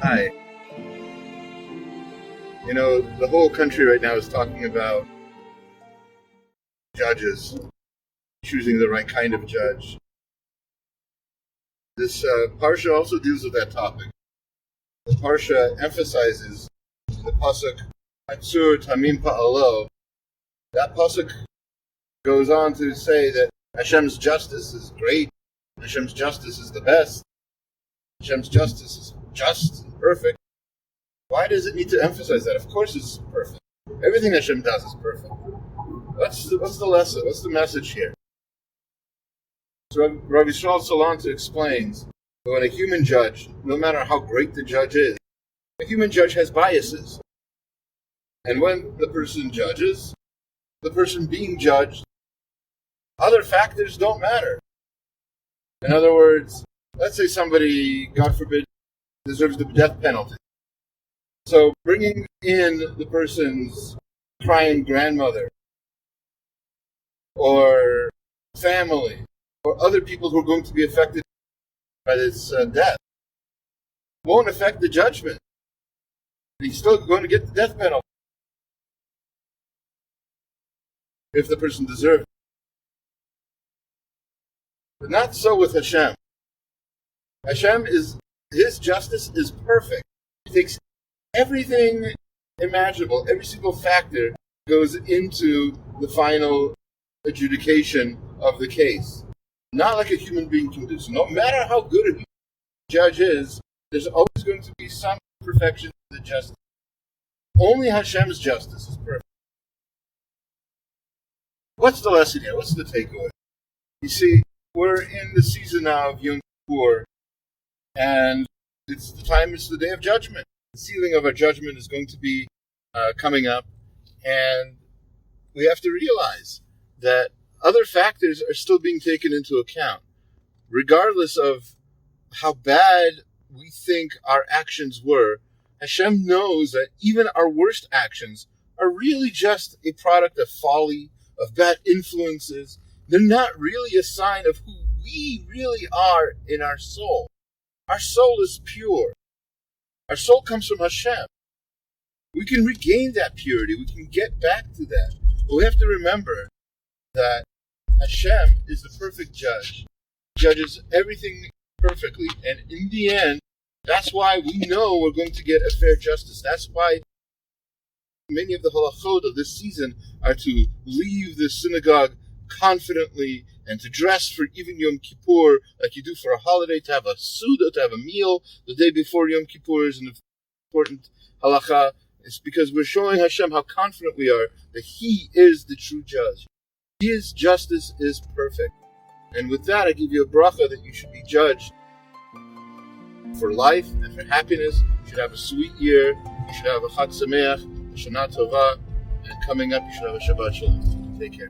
Hi. The whole country right now is talking about judges, choosing the right kind of judge. This Parsha also deals with that topic. The Parsha emphasizes the pasuk, Atzur Tamim Pa'alo. That pasuk goes on to say that Hashem's justice is great, Hashem's justice is the best, Hashem's justice is just and perfect. Why does it need to emphasize that? Of course it's perfect. Everything Hashem does is perfect. What's the lesson? What's the message here? So Rabbi Salanter explains that when a human judge, no matter how great the judge is, a human judge has biases. And when the person judges, the person being judged, other factors don't matter. In other words, let's say somebody, God forbid, deserves the death penalty. So bringing in the person's crying grandmother or family or other people who are going to be affected by this death won't affect the judgment. He's still going to get the death penalty if the person deserves it. But not so with Hashem. His justice is perfect. He takes everything imaginable, every single factor goes into the final adjudication of the case. Not like a human being can do. So no matter how good a judge is, there's always going to be some imperfection to the justice. Only Hashem's justice is perfect. What's the lesson here? What's the takeaway? You see, we're in the season now of Yom Kippur, and it's the day of judgment. The sealing of our judgment is going to be coming up, and we have to realize that other factors are still being taken into account. Regardless of how bad we think our actions were, Hashem knows that even our worst actions are really just a product of folly, of bad influences. They're not really a sign of who we really are in our soul. Our soul is pure. Our soul comes from Hashem. We can regain that purity. We can get back to that. But we have to remember that Hashem is the perfect judge. He judges everything perfectly. And in the end, that's why we know we're going to get a fair justice. That's why many of the halachot of this season are to leave the synagogue confidently and to dress for even Yom Kippur like you do for a holiday, to have a suda, to have a meal the day before Yom Kippur is an important halacha. It's because we're showing Hashem how confident we are that He is the true judge. His justice is perfect. And with that, I give you a bracha that you should be judged for life and for happiness. You should have a sweet year. You should have a Chag Sameach, a Shana Tova, and coming up, you should have a Shabbat Shalom. Take care.